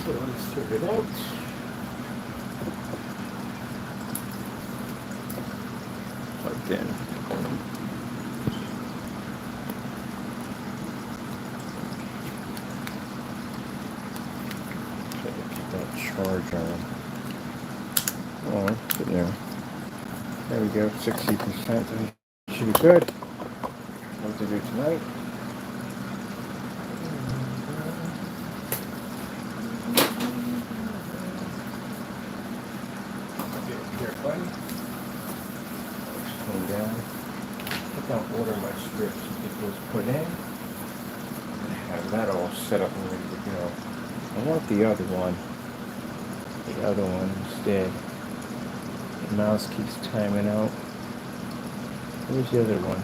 So let's check it out. Plugged in. Keep that charge on. Oh, good there. There we go, 60%. Should be good. What to do tonight? Here, buddy. Come down. I think I'll order my strips to get those put in. And have that all set up and ready to go. I want the other one. The other one instead. The mouse keeps timing out. Where's the other one?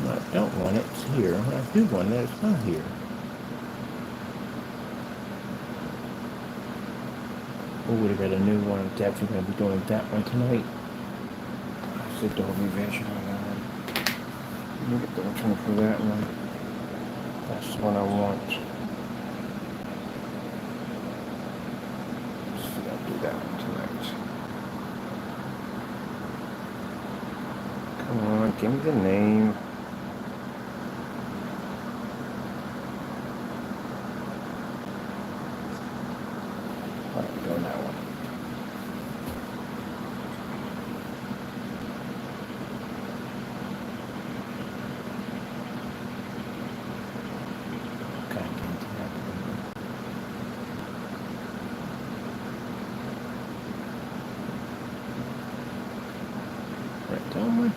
I don't want it, it's here. I do want it, it's not here. Oh, we got a new one. I'm definitely going to be doing that one tonight. It's the Dolby Vision on that one. Let me get the one for that one. That's the one I want. Let's see, I'll do that one tonight. Come on, give me the name.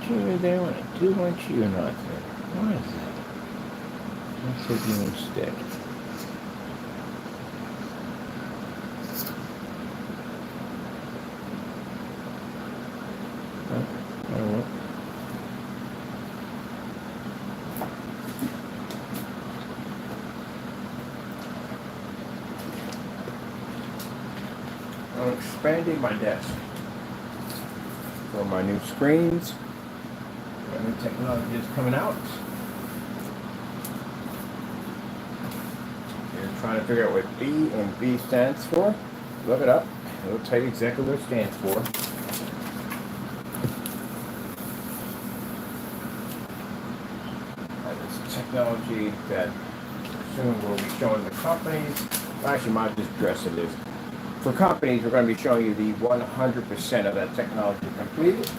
You're there when I do want you, you're not there. Why is that? Let's take you instead. I'm expanding my desk for my new screens. New technology is coming out. You're trying to figure out what B and B stands for. Look it up. It'll tell you exactly what it stands for. And it's technology that soon we'll be showing the companies. Actually, might just address it is. For companies, we're going to be showing you the 100% of that technology completed.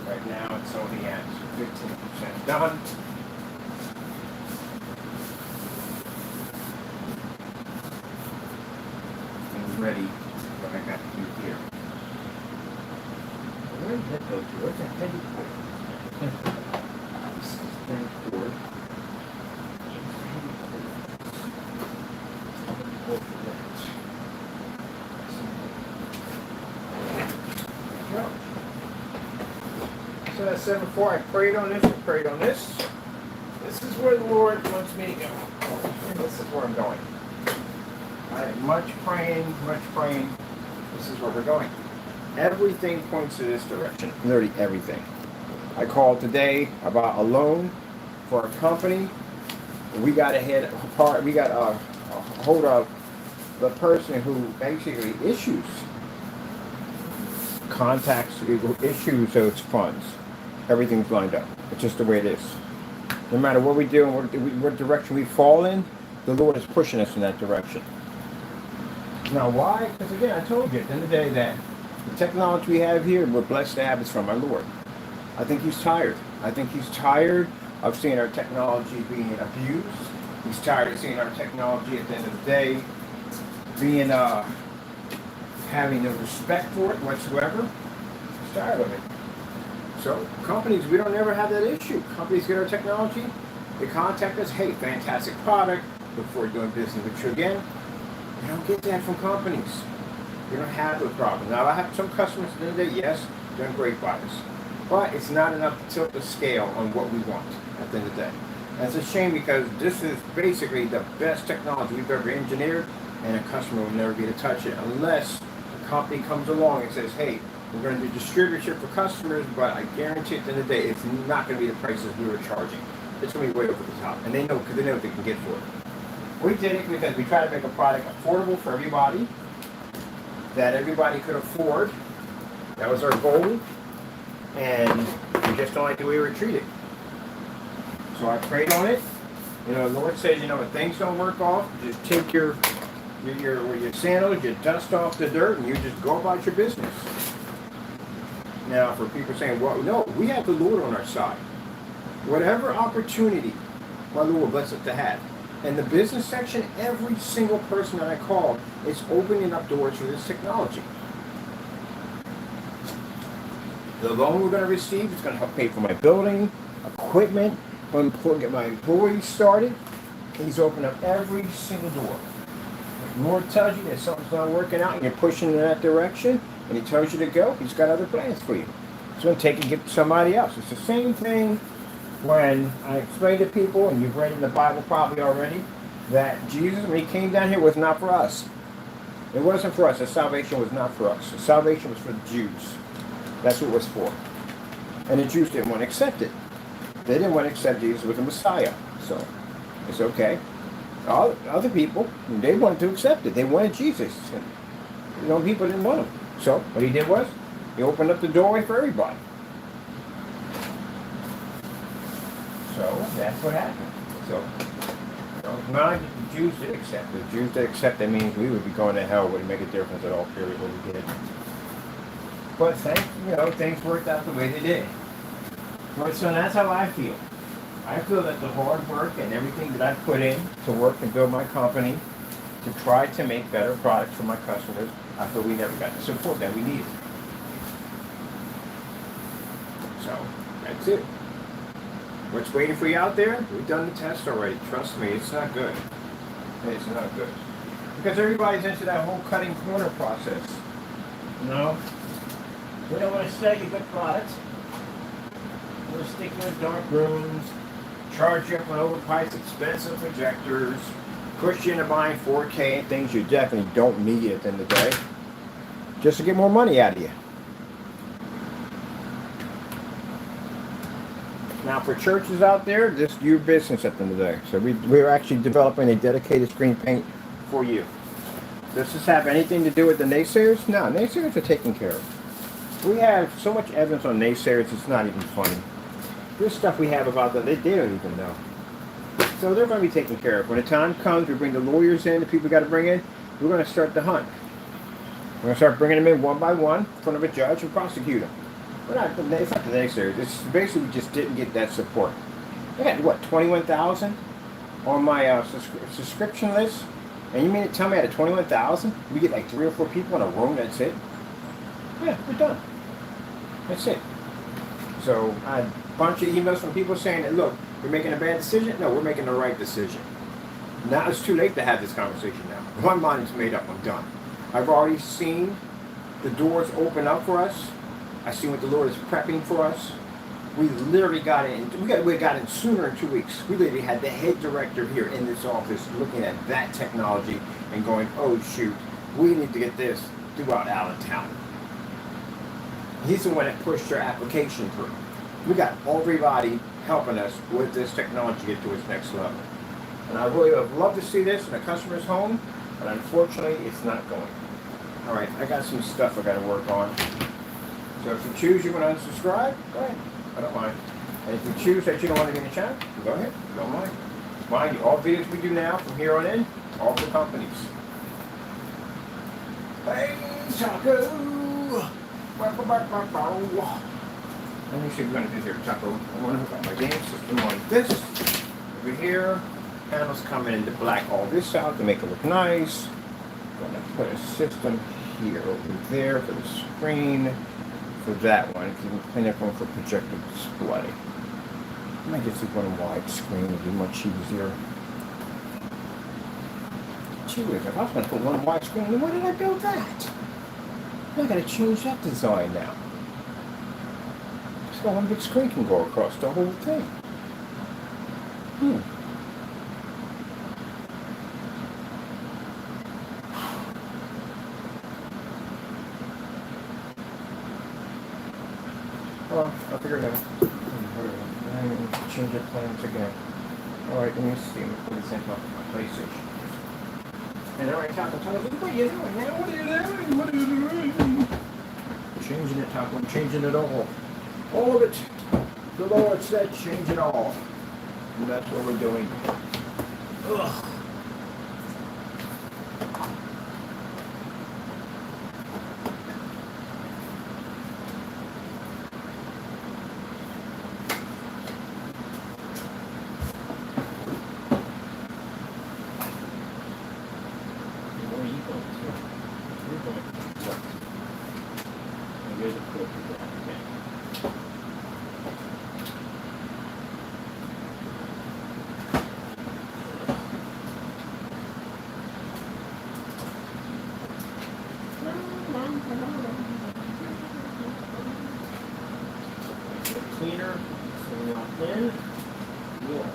Right now, it's only at 15% done. And ready what I got to do here. Where did that go to? Where's that heavy cord? This is the cord. So I said before, I prayed on this, I prayed on this. This is where the Lord wants me to go. This is where I'm going. I have much praying. This is where we're going. Everything points to this direction. Literally everything. I called today about a loan for a company. We got a hold of the person who basically issues those funds. Everything's lined up. It's just the way it is. No matter what we do and what direction we fall in, the Lord is pushing us in that direction. Now why? Because again, I told you at the end of the day that the technology we have here, we're blessed to have is from our Lord. I think He's tired. I think He's tired of seeing our technology being abused. He's tired of seeing our technology at the end of the day being having no respect for it whatsoever. He's tired of it. So companies, we don't ever have that issue. Companies get our technology, they contact us, hey, fantastic product, look forward to doing business with you again. You don't get that from companies. You don't have the problem. Now I have some customers at the end of the day, yes, Done great by us. But it's not enough to tilt the scale on what we want at the end of the day. And it's a shame because this is basically the best technology we've ever engineered, and a customer will never be able to touch it unless a company comes along and says, hey, we're going to do distributorship for customers, but I guarantee at the end of the day, it's not going to be the prices we were charging. It's going to be way over the top. And they know, because they know what they can get for it. We did it because we tried to make a product affordable for everybody, that everybody could afford. That was our goal. And we just don't like the way we were treated. So I prayed on it. You know, the Lord says, you know, when things don't work off, just take your sandals, you dust off the dirt, and you just go about your business. Now, for people saying, well, no, we have the Lord on our side. Whatever opportunity my Lord bless us to have. In the business section, every single person that I call is opening up doors for this technology. The loan we're going to receive is going to help pay for my building, equipment, get my employees started. He's opened up every single door. If the Lord tells you that something's not working out and you're pushing in that direction, and He tells you to go, He's got other plans for you. He's going to take and give it to somebody else. It's the same thing when I explain to people, and you've read in the Bible probably already, that Jesus, when He came down here, was not for us. It wasn't for us. The salvation was not for us. The salvation was for the Jews. That's what it was for. And the Jews didn't want to accept it. They didn't want to accept Jesus as the Messiah. So it's okay. All other people, they wanted to accept it. They wanted Jesus. And, you know, people didn't want Him. So what He did was, He opened up the doorway for everybody. So that's what happened. So, you know, not the Jews did accept it. The Jews did accept it means we would be going to hell. Wouldn't make a difference at all, period, what we did. But things worked out the way they did. But so that's how I feel. I feel that the hard work and everything that I've put in to work and build my company, to try to make better products for my customers, I feel we never got the support that we needed. So, that's it. What's waiting for you out there? We've done the test already. Trust me, it's not good. It's not good. Because everybody's into that whole cutting corner process. You know? We don't want to sell you good products. We're going to stick you in dark rooms, charge you up on overpriced expensive projectors, push you into buying 4K and things you definitely don't need at the end of the day, just to get more money out of you. Now for churches out there, this is your business at the end of the day. So we're actually developing a dedicated screen paint for you. Does this have anything to do with the naysayers? No, naysayers are taken care of. We have so much evidence on naysayers, it's not even funny. This stuff we have about them, they don't even know. So they're going to be taken care of. When the time comes, we bring the lawyers in, the people we got to bring in, we're going to start the hunt. We're going to start bringing them in one by one in front of a judge and prosecute them. It's not the naysayers. It's basically we just didn't get that support. I got, what, 21,000 on my subscription list? And you mean to tell me out of 21,000, we get like 3 or 4 people in a room, that's it? Yeah, we're done. That's it. So I had a bunch of emails from people saying that, look, we're making a bad decision. No, we're making the right decision. Now it's too late to have this conversation now. My mind is made up. I'm done. I've already seen the doors open up for us. I see what the Lord is prepping for us. We literally got in. We got in sooner in 2 weeks. We literally had the head director here in this office looking at that technology and going, oh shoot, we need to get this throughout Allentown. He's the one that pushed our application through. We got everybody helping us with this technology to get to its next level. And I really would love to see this in a customer's home, but unfortunately it's not going. All right, I got some stuff I got to work on. So if you choose you want to unsubscribe, go ahead. I don't mind. And if you choose that you don't want to be in the channel, go ahead. Don't mind. Mind you, all videos we do now from here on in, all for companies. Hey, Taco! Let me see what we're going to do here, Taco. I want to hook up my game system on this. Over here, panels coming into black all this out to make it look nice. I'm going to put a system here over there for the screen. For that one, because you can clean up one for projector display. I might just do one widescreen, it'd be much easier. Gee whiz, if I was going to put one widescreen, then why did I build that? I got to change that design now. So one big screen can go across the whole thing. Hmm. Well, I'll figure it out. Change the plans again. Alright, let me see. I'm going to put this into my PlayStation. And alright, Taco, what are you doing now? What are you doing? What are you doing? Changing it, Taco. I'm changing it all. All of it. The Lord said change it all. And that's what we're doing. Ugh. Cleaner, so not in. Yeah.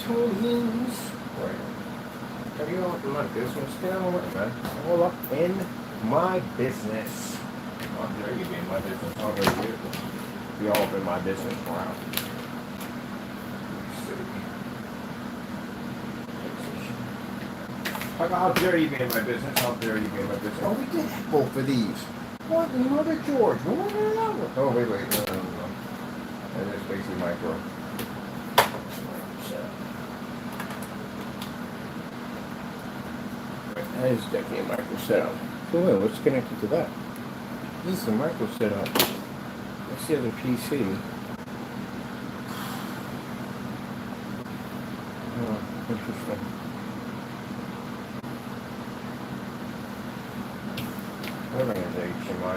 Tony's. Right. Have you all up in my business? Get on with it, man. All up in my business. Oh, there you be in my business. Oh, very beautiful. You all up in my business. Wow. How dare you be in my business? How dare you be in my business? Oh, we did have both of these. What in Mother George? Oh, wait. No. That is basically micro. That is definitely a micro setup. So wait, what's connected to that? This is a micro setup. Let's see the PC. Oh, interesting. I don't have the HDMI.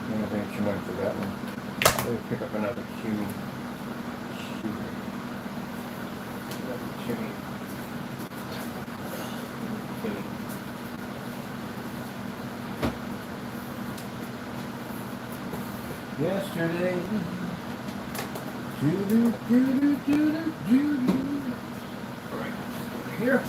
I don't have the HDMI for that one. Let me pick up another Q. Yesterday, right here.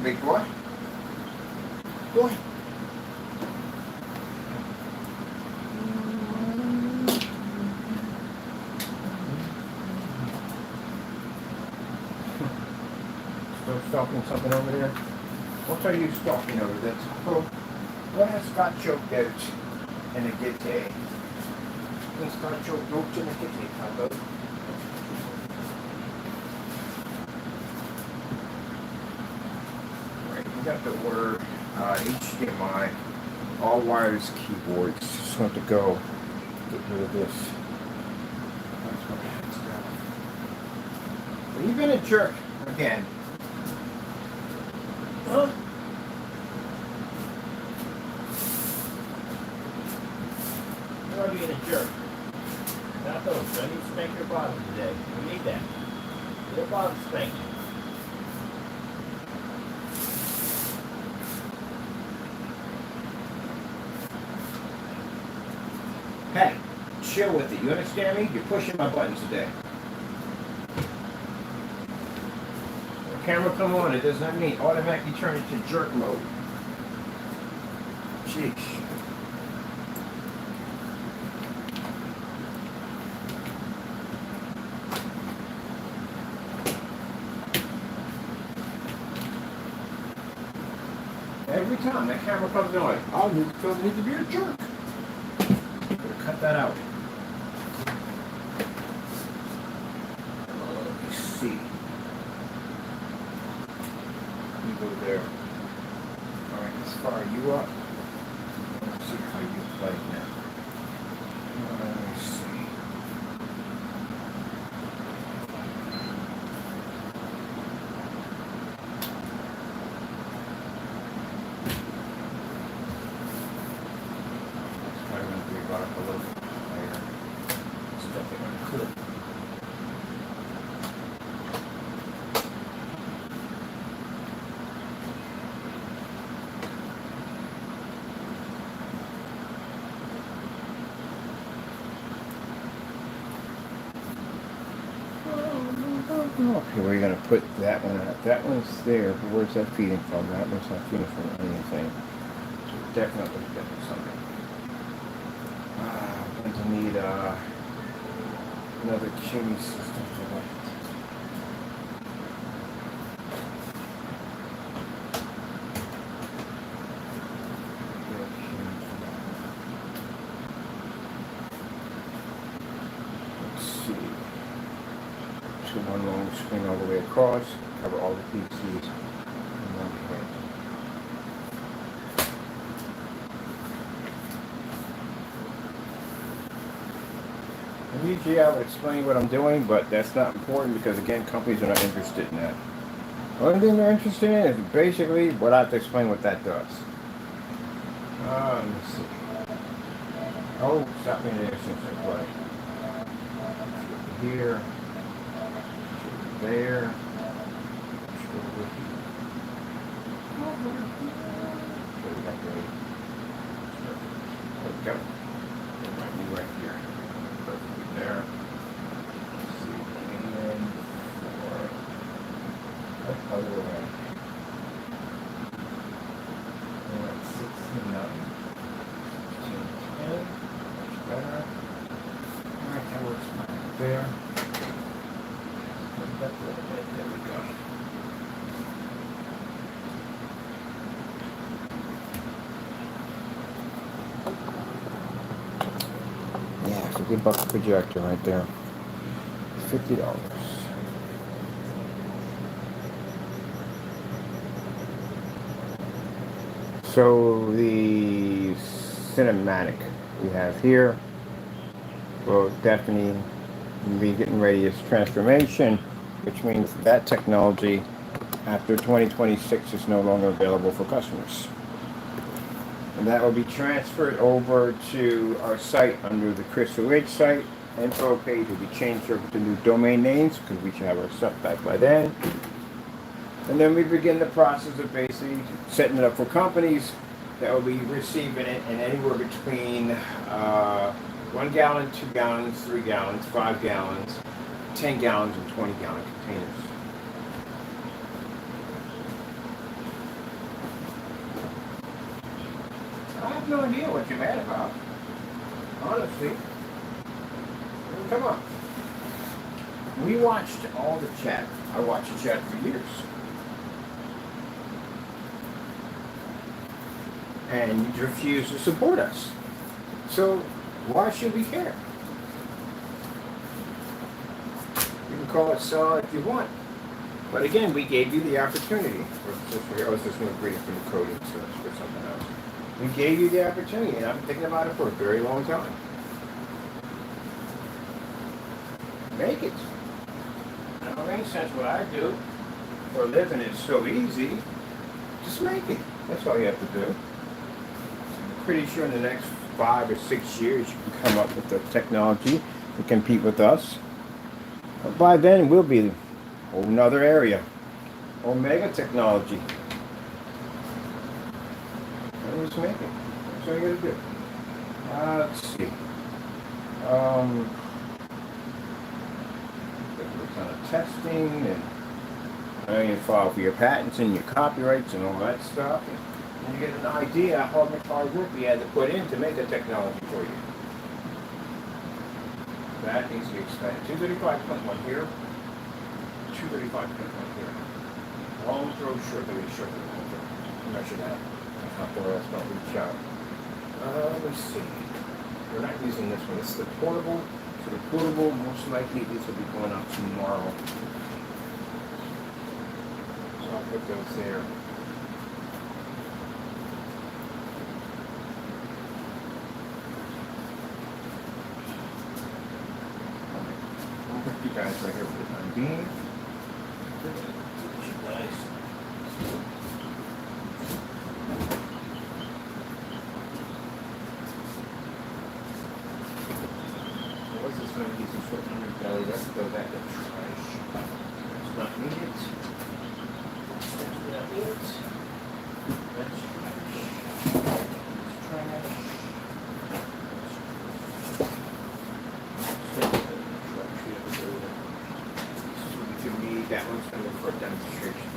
Big boy. Boy. Still stalking something over there? What are you stalking over there? Oh, what has got choked out in a kitty? What's got choked out in a kitty, Taco? Got the word HDMI, all wireless keyboards. Just want to go get rid of this. That's what I have to go. You've been a jerk again. Huh? You're being a jerk. Not those. I need to spank your bottom today. We need that. Your bottom spanking. Hey, chill with it. You understand me? You're pushing my buttons today. The camera come on. It does not mean automatically turn into jerk mode. Jeez. Every time that camera comes on, oh, you feel the need to be a jerk. Gotta cut that out. Let me see. Let me go there. Alright, let's fire you up. Let's see how you play now. Let me see. Okay, we're going to put that one out. That one's there, but where's that feeding from? That one's not feeding from anything. So definitely getting something. I'm going to need another chimney system for that. Let's see. One long string all the way across, cover all the PCs in one head. And usually I would explain what I'm doing, but that's not important because again, companies are not interested in that. The only thing they're interested in is basically what I have to explain what that does. Let me see. Oh, stop me there since I play. Here. There. Go. It might be right here. Perfectly there. Let's see. And for other way. And 16 up. 10. Much better. Alright, that works fine. There. There we go. Yeah, it's a good buck projector right there. $50. So the cinematic we have here will definitely be getting ready as transformation, which means that technology after 2026 is no longer available for customers. And that will be transferred over to our site under the Crystal Ridge site. Info page will be changed over to new domain names because we should have our stuff back by then. And then we begin the process of basically setting it up for companies that will be receiving it in anywhere between 1 gallon, 2 gallons, 3 gallons, 5 gallons, 10 gallons, and 20-gallon containers. I have no idea what you're mad about. Honestly. Come on. We watched all the chat. I watched the chat for years. And you refuse to support us. So why should we care? You can call it sell if you want. But again, we gave you the opportunity. I was just going to read it from the coding so for something else. We gave you the opportunity, and I've been thinking about it for a very long time. Make it. It don't make sense what I do for a living is so easy. Just make it. That's all you have to do. I'm pretty sure in the next 5 or 6 years you can come up with the technology to compete with us. But by then we'll be a whole nother area. Omega technology. Just make it. That's all you gotta do. Let's see. Kind of testing and you file for your patents and your copyrights and all that stuff. And you get an idea how much hard work we had to put in to make the technology for you. That needs to be expanded. 235.1 here. 235.1 here. Long throw, short throw, short throw, long throw. Measure that. Or else don't reach out. Let me see. We're not using this one. This is the portable. So the portable, most likely these will be going out tomorrow. So I'll put those there. I'll put you guys right here for the time being. You guys. What's this going to be? Some sort of underbelly. Let's go back to trash. That's not needed. That's not needed. That's trash. That's trash. To me, that one's going to go for a demonstration.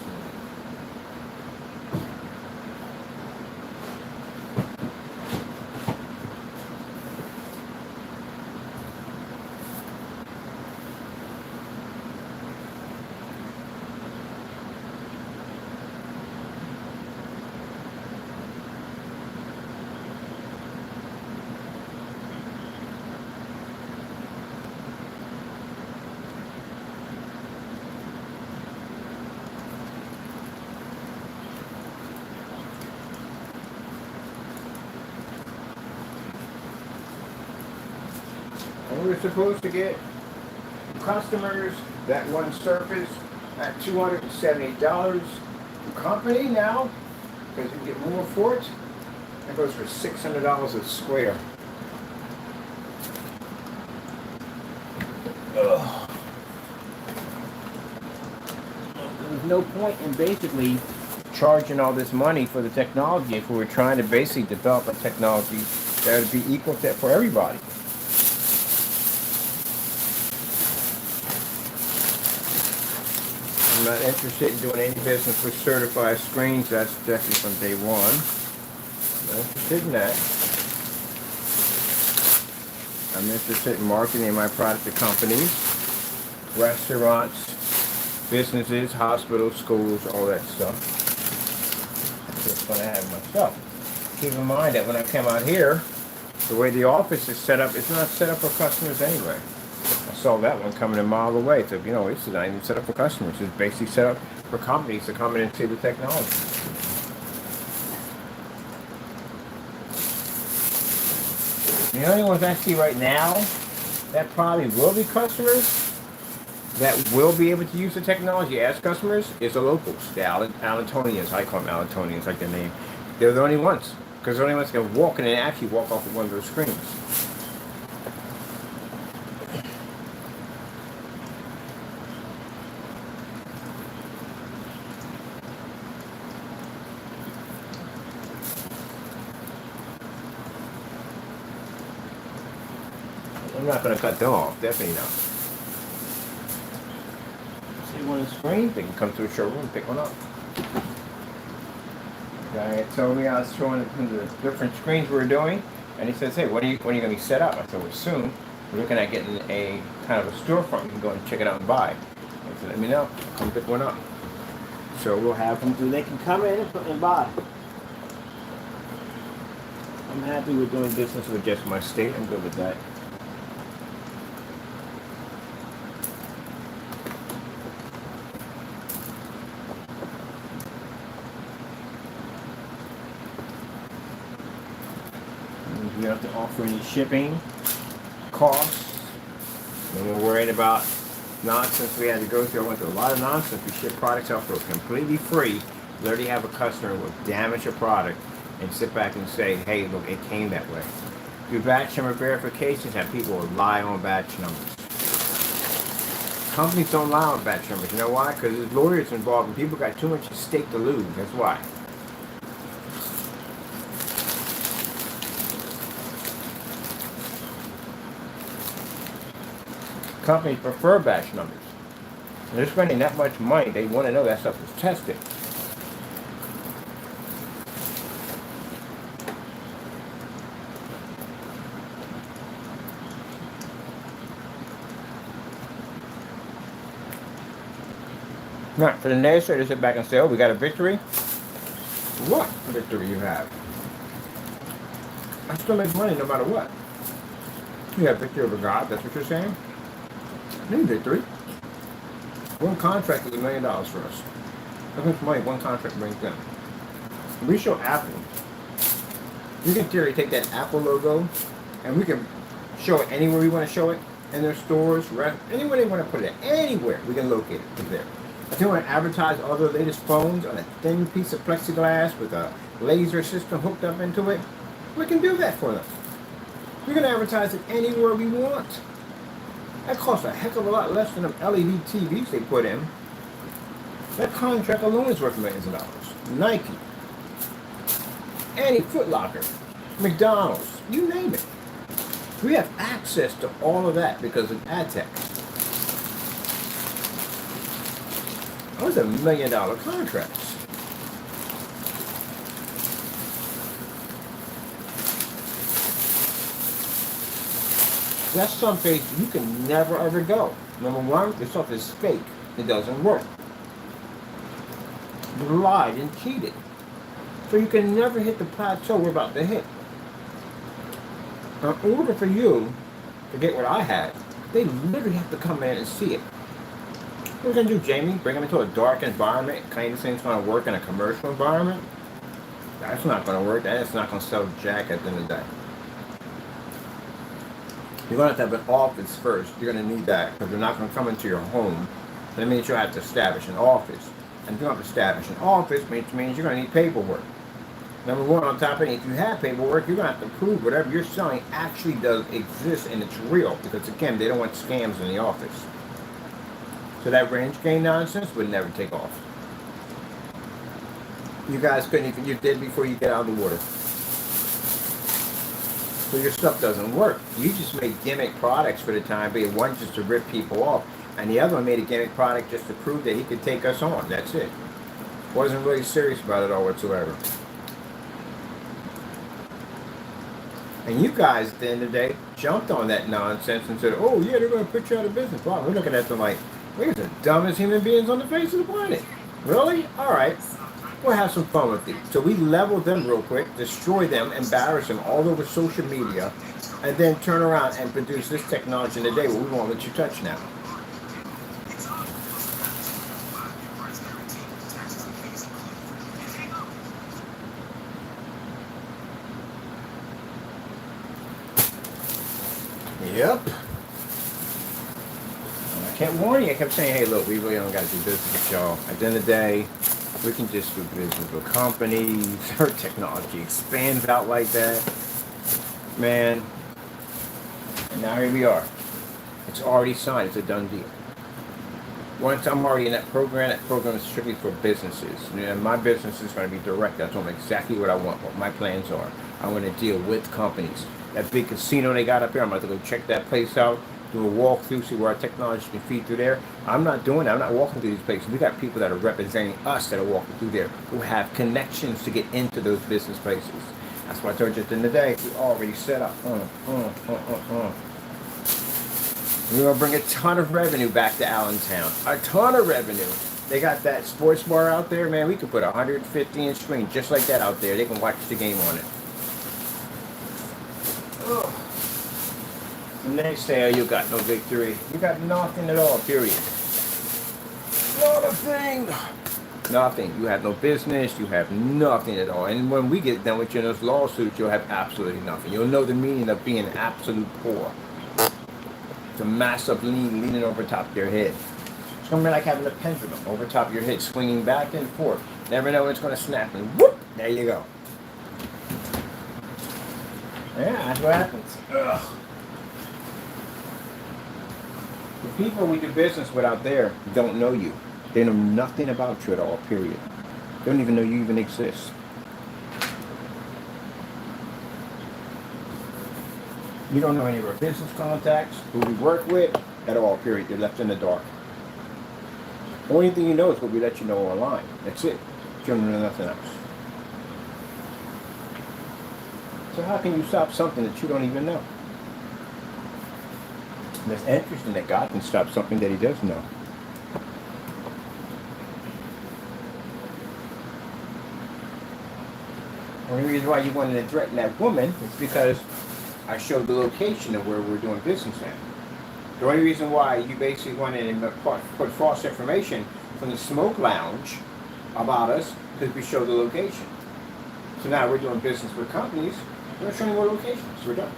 And we're supposed to get customers that one surface at $278. The company now, because you get more for it, that goes for $600 a square. Ugh. There's no point in basically charging all this money for the technology if we were trying to basically develop a technology that would be equal to for everybody. I'm not interested in doing any business with certified screens. That's definitely from day one. I'm not interested in that. I'm interested in marketing my product to companies, restaurants, businesses, hospitals, schools, all that stuff. That's what I have myself. Keep in mind that when I come out here, the way the office is set up, it's not set up for customers anyway. I saw that one coming a mile away. So, you know, it's not even set up for customers. It's basically set up for companies to come in and see the technology. The only ones I see right now that probably will be customers that will be able to use the technology as customers is the locals, the Allentonians. I call them Allentonians, like their name. They're the only ones, because they're the only ones that can walk in and actually walk off of one of those screens. I'm not going to cut them off, definitely not. See one of the screens, they can come to a showroom and pick one up. The guy told me I was showing him the different screens we were doing, and he says, hey, when are you going to be set up? I said, well, soon. We're looking at getting a kind of a storefront you can go and check it out and buy. I said, let me know, I'll come pick one up. So we'll have them, they can come in and buy. I'm happy with doing business with just my state, I'm good with that. We don't have to offer any shipping costs. And we're worried about nonsense we had to go through. I went through a lot of nonsense. We ship products out for completely free. Literally have a customer will damage a product and sit back and say, hey, look, it came that way. Do batch number verifications, have people lie on batch numbers. Companies don't lie on batch numbers. You know why? Because there's lawyers involved and people got too much at stake to lose. That's why. Companies prefer batch numbers. And they're spending that much money, they want to know that stuff is tested. Now, for the naysayers to sit back and say, oh, we got a victory. what victory you have. I still make money no matter what. You have victory over God, that's what you're saying? Any victory. One contract is $1 million for us. How much money one contract brings in? We show Apple. We can theory take that Apple logo and we can show it anywhere we want to show it. In their stores, anywhere they want to put it. Anywhere we can locate it there. If they want to advertise all their latest phones on a thin piece of plexiglass with a laser system hooked up into it, we can do that for them. We can advertise it anywhere we want. That costs a heck of a lot less than them LED TVs they put in. That contract alone is worth millions of dollars. Nike, any Foot Locker, McDonald's, you name it. We have access to all of that because of ad tech. Those are $1 million contracts. That's someplace you can never ever go. Number one, this stuff is fake. It doesn't work. You lied and cheated. So you can never hit the plateau we're about to hit. In order for you to get what I had, they literally have to come in and see it. What are we going to do, Jamie? Bring them into a dark environment, kind of thing's going to work in a commercial environment? That's not going to work. That's not going to sell jack at the end of the day. You're going to have an office first. You're going to need that because they're not going to come into your home. That means you'll have to establish an office. And if you don't have to establish an office, which means you're going to need paperwork. Number one, on top of it, if you have paperwork, you're going to have to prove whatever you're selling actually does exist and it's real. Because again, they don't want scams in the office. So that range gain nonsense would never take off. You guys couldn't even, you're dead before you get out of the water. So your stuff doesn't work. You just made gimmick products for the time being. One just to rip people off. And the other one made a gimmick product just to prove that he could take us on. That's it. Wasn't really serious about it all whatsoever. And you guys, at the end of the day, jumped on that nonsense and said, oh, yeah, they're going to put you out of business. Wow, we're looking at them like, we're the dumbest human beings on the face of the planet. Really? All right. We'll have some fun with it. So we level them real quick, destroy them, embarrass them all over social media, and then turn around and produce this technology in the day where we won't let you touch now. Yep. I kept warning you. I kept saying, hey, look, we really don't got to do business with y'all. At the end of the day, we can just do business with companies. Our technology expands out like that. Man. And now here we are. It's already signed. It's a done deal. Once I'm already in that program is strictly for businesses. And my business is going to be direct. I told them exactly what I want, what my plans are. I want to deal with companies. That big casino they got up here, I'm about to go check that place out, do a walkthrough, see where our technology can feed through there. I'm not doing that. I'm not walking through these places. We got people that are representing us that are walking through there who have connections to get into those business places. That's why I told you at the end of the day, we already set up. We're going to bring a ton of revenue back to Allentown. A ton of revenue. They got that sports bar out there, man. We could put a 150-inch screen just like that out there. They can watch the game on it. And they say, oh, you got no victory. You got nothing at all, period. Not a thing. Nothing. You have no business. You have nothing at all. And when we get done with you in those lawsuits, you'll have absolutely nothing. You'll know the meaning of being absolute poor. It's a massive lien leaning over top of your head. It's going to be like having a pendulum over top of your head, swinging back and forth. Never know when it's going to snap, and whoop, there you go. Yeah, that's what happens. Ugh. The people we do business with out there don't know you. They know nothing about you at all, period. They don't even know you even exist. You don't know any of our business contacts, who we work with, at all, period. You're left in the dark. The only thing you know is what we let you know online. That's it. You don't know nothing else. So how can you stop something that you don't even know? And it's interesting that God can stop something that he does know. The only reason why you wanted to threaten that woman is because I showed the location of where we're doing business at. The only reason why you basically wanted to put false information from the smoke lounge about us because we showed the location. So now we're doing business with companies. We're showing more locations. We're done.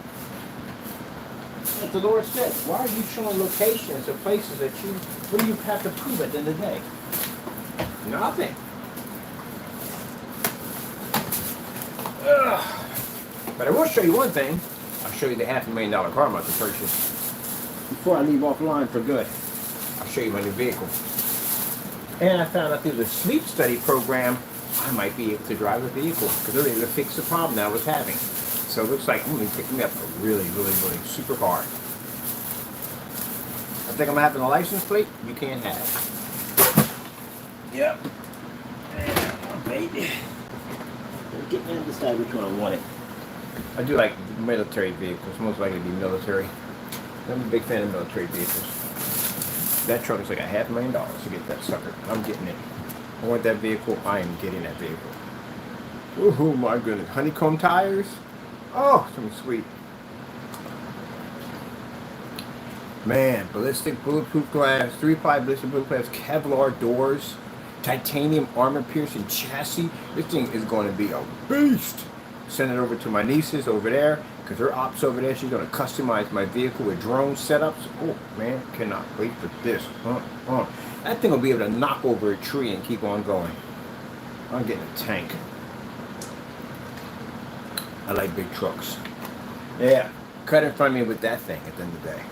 Like the Lord said, why are you showing locations of places that you, what do you have to prove at the end of the day? Nothing. Ugh. But I will show you one thing. I'll show you the $500,000 car I'm about to purchase. Before I leave offline for good, I'll show you my new vehicle. And I found out through the sleep study program, I might be able to drive a vehicle because they're able to fix the problem that I was having. So it looks like I'm going to pick me up a really super car. I think I'm having a license plate you can't have. Yep. And baby. I'm getting to decide which one I wanted. I do like military vehicles, most likely to be military. I'm a big fan of military vehicles. That truck is like $500,000 to get that sucker. I'm getting it. I want that vehicle. I am getting that vehicle. Oh my goodness. Honeycomb tires. Oh, something sweet. Man, ballistic bulletproof glass, 3-ply ballistic bulletproof glass, Kevlar doors, titanium armor piercing chassis. This thing is going to be a beast. Send it over to my nieces over there because her ops over there. She's going to customize my vehicle with drone setups. Oh man, cannot wait for this. That thing will be able to knock over a tree and keep on going. I'm getting a tank. I like big trucks. Yeah, cut in front of me with that thing at the end of the day.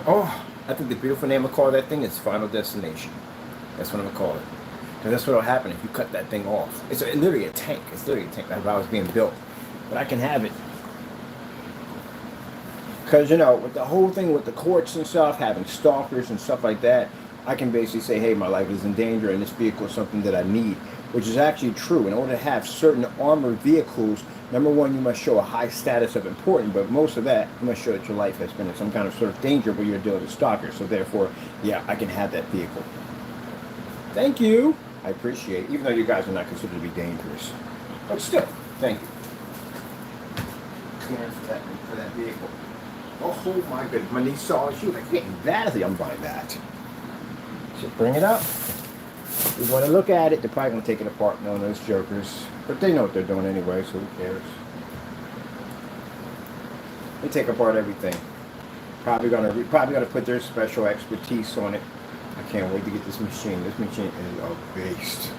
Oh, I think the beautiful name of call that thing is Final Destination. That's what I'm going to call it. And that's what will happen if you cut that thing off. It's literally a tank. It's literally a tank. That's how it's being built. But I can have it. Because, you know, with the whole thing with the courts and stuff, having stalkers and stuff like that, I can basically say, hey, my life is in danger and this vehicle is something that I need. Which is actually true. In order to have certain armored vehicles, number one, you must show a high status of importance, but most of that, you must show that your life has been in some kind of sort of danger where you're dealing with stalkers. So therefore, yeah, I can have that vehicle. Thank you. I appreciate it, even though you guys are not considered to be dangerous. But still, thank you. For that vehicle. Oh my goodness, my niece saw it. She was like, hey, that is, I'm buying that. So bring it up. You want to look at it, they're probably going to take it apart knowing those jokers. But they know what they're doing anyway, so who cares? They take apart everything. Probably gonna put their special expertise on it. I can't wait to get this machine. This machine is a beast.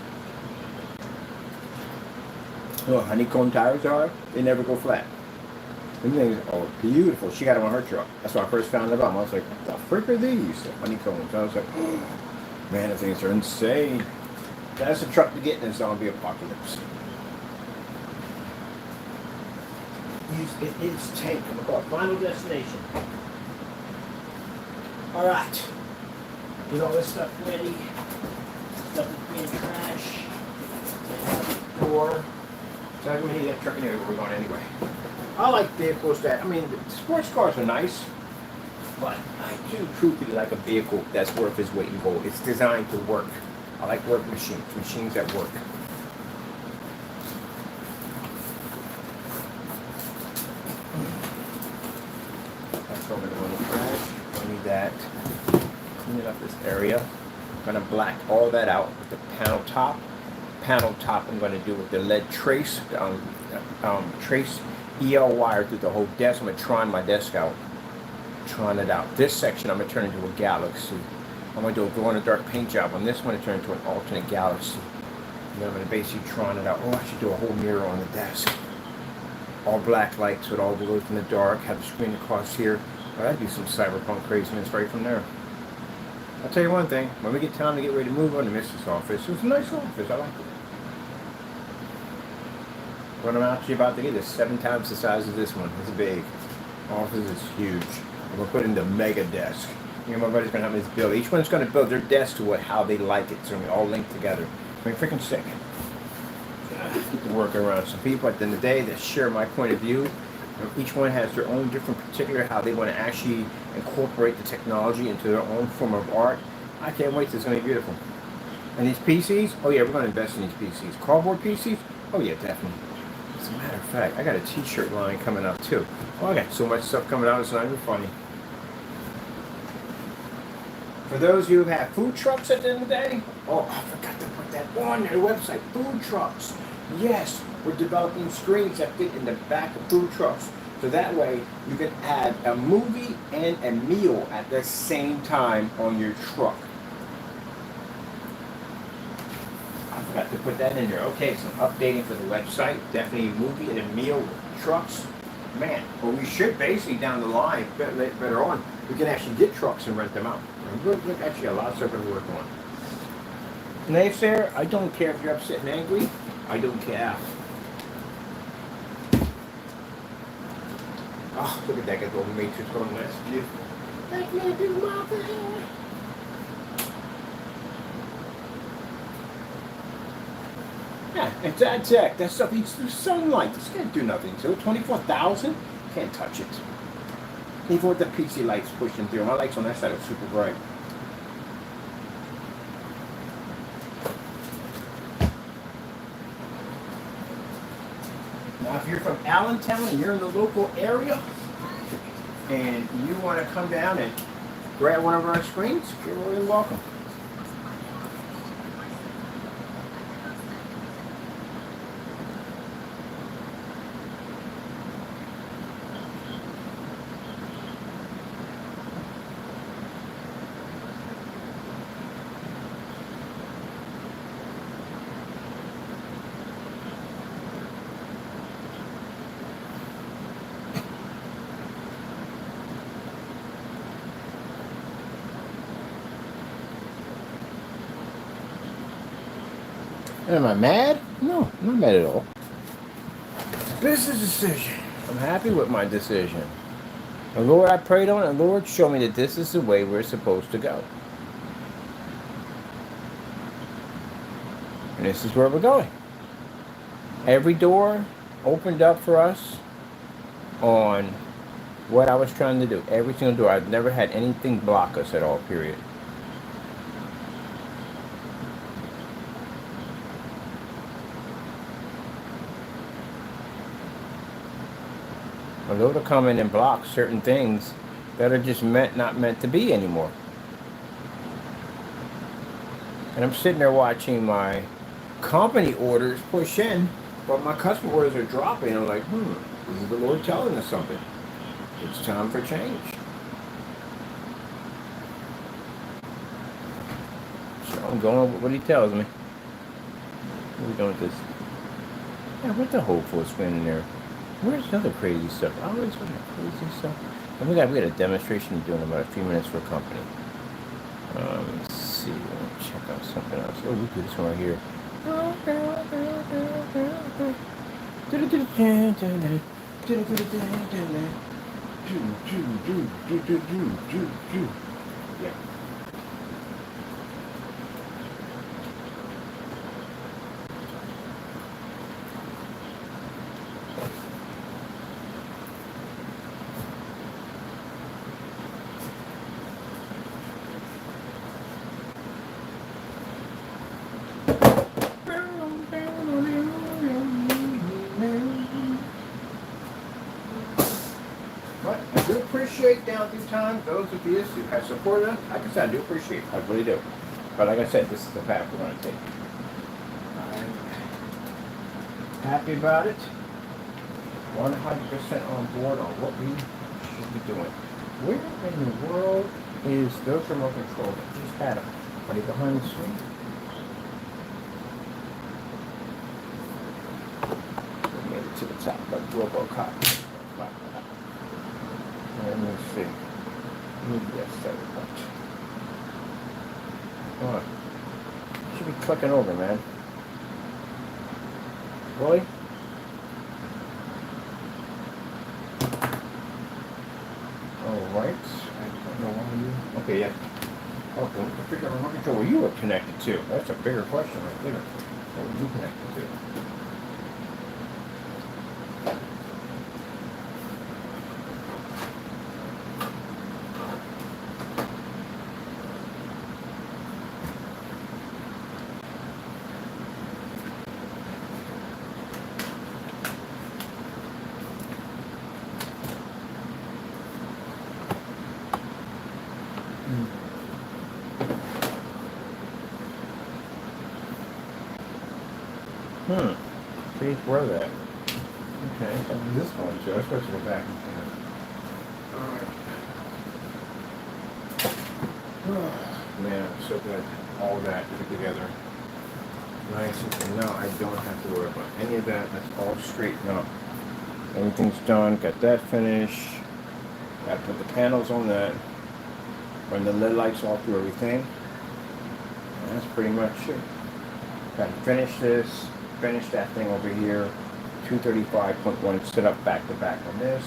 You know what honeycomb tires are? They never go flat. Them things are beautiful. She got them on her truck. That's when I first found about them. I was like, what the frick are these? The honeycombs. I was like, oh, man, the things are insane. That's the truck to get in the zombie apocalypse. It is tank. I'm going to call it Final Destination. All right. Get all this stuff ready. Stuff is being trash. Door. So I'm going to need that truck anyway where we're going anyway. I like vehicles that, I mean, sports cars are nice, but I do truthfully like a vehicle that's worth its weight in gold. It's designed to work. I like work machines that work. That's over the little trash. I need that. Clean up this area. I'm going to black all that out with the panel top. Panel top I'm going to do with the lead trace, trace EL wire through the whole desk. I'm going to tron my desk out. Tron it out. This section I'm going to turn into a galaxy. I'm going to do a glow-in-the-dark paint job on this one to turn into an alternate galaxy. And then I'm going to basically tron it out. Oh, I should do a whole mirror on the desk. All black lights with all the glows in the dark. Have the screen across here. Well, that'd be some cyberpunk craziness right from there. I'll tell you one thing. When we get time to get ready to move on to Mrs. office, it's a nice office. I like it. What I'm actually about to get is 7 times the size of this one. It's big. Office is huge. I'm going to put in the mega desk. Me and my buddy's going to have this build. Each one's going to build their desk to how they like it. So we all link together. I mean, freaking sick. Get to work around some people at the end of the day that share my point of view. Each one has their own different particular how they want to actually incorporate the technology into their own form of art. I can't wait. It's going to be beautiful. And these PCs, oh yeah, we're going to invest in these PCs. Cardboard PCs, oh yeah, definitely. As a matter of fact, I got a t-shirt line coming out too. Oh, I got so much stuff coming out, it's not even funny. For those of you who have food trucks at the end of the day, oh, I forgot to put that on their website, food trucks. Yes, we're developing screens that fit in the back of food trucks. So that way you can add a movie and a meal at the same time on your truck. I forgot to put that in there. Okay, so updating for the website, definitely a movie and a meal with trucks. Man, well we should basically down the line, better on, we can actually get trucks and rent them out. Look, actually a lot of stuff to work on. Naysayer, I don't care if you're upset and angry. I don't care. Oh, look at that, got the old matrix going. That's beautiful. I can't do my thing. Yeah, it's ad tech. That stuff eats through sunlight. This can't do nothing to it. 24,000? Can't touch it. Even with the PC lights pushing through. My lights on that side are super bright. Now, if you're from Allentown and you're in the local area and you want to come down and grab one of our screens, you're more than welcome. Am I mad? No, I'm not mad at all. Business decision. I'm happy with my decision. The Lord, I prayed on it. Lord, show me that this is the way we're supposed to go. And this is where we're going. Every door opened up for us on what I was trying to do. Every single door. I've never had anything block us at all, period. Although to come in and block certain things that are just not meant to be anymore. And I'm sitting there watching my company orders push in, but my customer orders are dropping. I'm like, this is the Lord telling us something. It's time for change. So I'm going with what he tells me. What are we doing with this? Yeah, what the hopeful spin in there? Where's the other crazy stuff? I always want that crazy stuff. And we got a demonstration doing about a few minutes for a company. Let's see. Let's check out something else. Oh, we do this one right here. Yeah. But I do appreciate down through time those of you who have supported us. Like I said, I do appreciate it. I really do. But like I said, this is the path we're going to take. I'm happy about it. 100% on board on what we should be doing. Where in the world is those remote controls? I just had them. Are they behind the screen? We made it to the top, like RoboCop. Let me see. Maybe that's that much. Come on. Should be clicking over, man. Really? Alright. I don't know why you. Okay, yeah. Okay, let's figure out what control you were connected to. That's a bigger question right there. What were you connected to? Please wear that. Okay, this one too. I'm supposed to go back and Alright. Man, I'm so glad all that put together. Nice. And now I don't have to worry about any of that. That's all straightened up. Everything's done. Got that finished. Got to put the panels on that. Run the LED lights all through everything. And that's pretty much it. Got to finish this. Finish that thing over here. 235.1 set up back to back on this.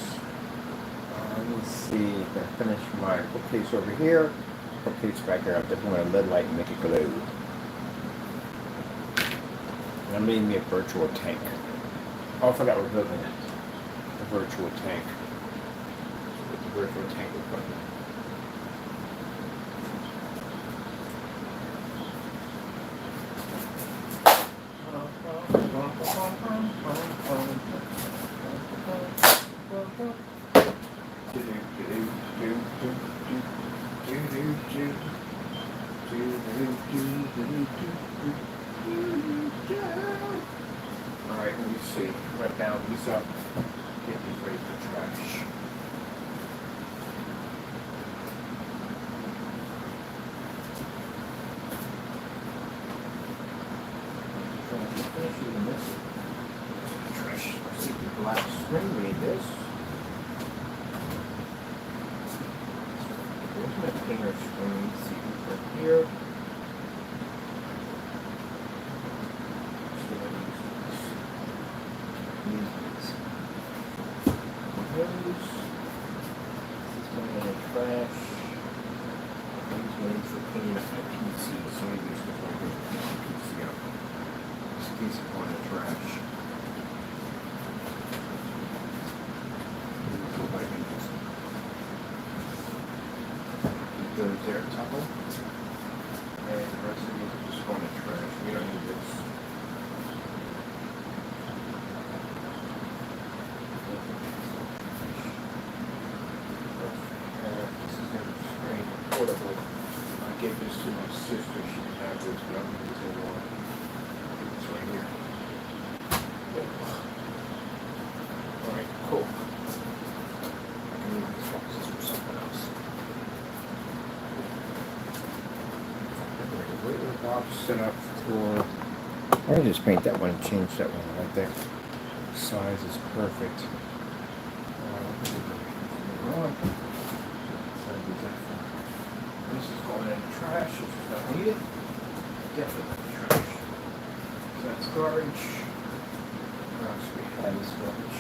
Let me see. Gonna finish my bookcase over here. Bookcase back here. I'm definitely going to LED light and make it glow. And I'm making me a virtual tank. Oh, I forgot we're building it. A virtual tank. With the virtual tank equipment. Alright, let me see. Right down these up. Get these ready for trash. Trash. See the black screen. We need this. There's my finger screen. See right here. Those there tumble, and the rest of these are just going to trash. We don't need this. This is going to be strange portable. I gave this to my sister. She didn't have this, but I'm going to use it more. It's right here. Alright, cool. I can use this boxes for something else. Box set up for. I can just paint that one and change that one right there. Size is perfect. This is going in the trash. This is not needed. Definitely trash. So that's garbage. What else we have is garbage.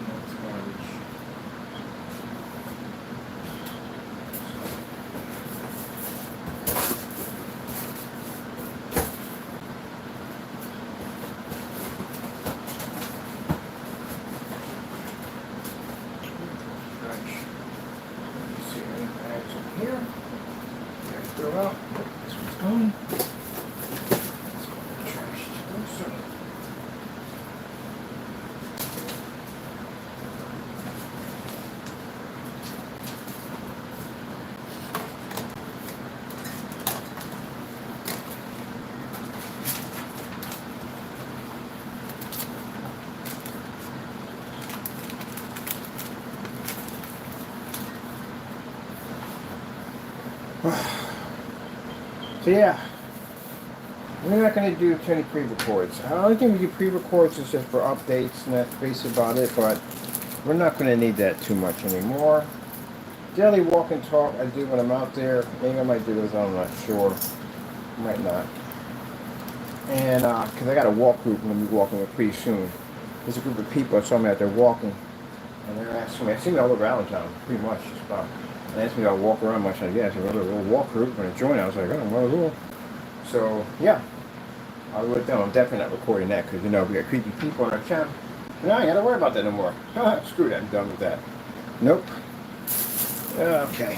That's garbage. Out. This one's going. Let's go in the trash. So yeah, we're not going to do too many pre-records. The only thing we do pre-records is just for updates, and that's basically about it, but we're not going to need that too much anymore. Daily walk and talk I do when I'm out there. Maybe I might do those, I'm not sure. Might not. And, because I got a walk group I'm going to be walking with pretty soon. There's a group of people that saw me out there walking, and they're asking me, I see me all around town, pretty much, just about. And they asked me if I walk around much. I said, yeah, I said, well, a little walk group. When I joined, I was like, oh, well, cool. So, yeah. I'll let them. I'm definitely not recording that because, you know, we got creepy people on our channel. No, I ain't got to worry about that no more. Screw that. I'm done with that. Nope. Okay.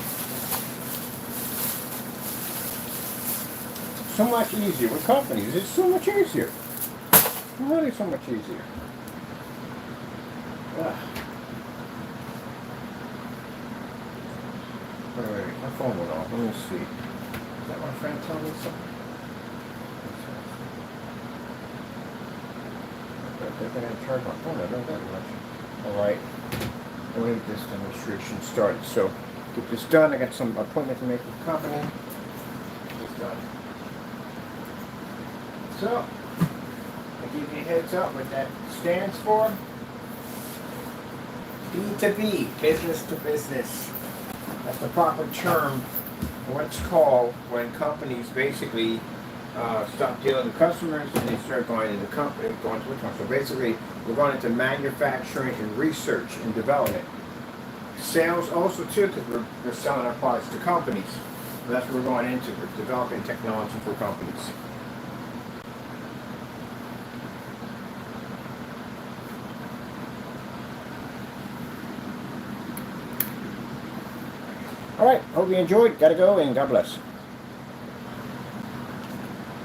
So much easier with companies. It's so much easier. Really so much easier. Wait, my phone went off. Let me see. Is that my friend telling me something? They're going to charge my phone. I don't that much. Alright. Let me get this demonstration started. So, get this done. I got some appointment to make with the company. Get this done. So, I give you a heads up what that stands for. B2B, business to business. That's the proper term for what it's called when companies basically stop dealing with customers and they start going into company, going to which one. So basically, we're going into manufacturing and research and development. Sales also too, because we're selling our products to companies. So that's what we're going into. We're developing technology for companies. All right, hope you enjoyed. Gotta go, and God bless.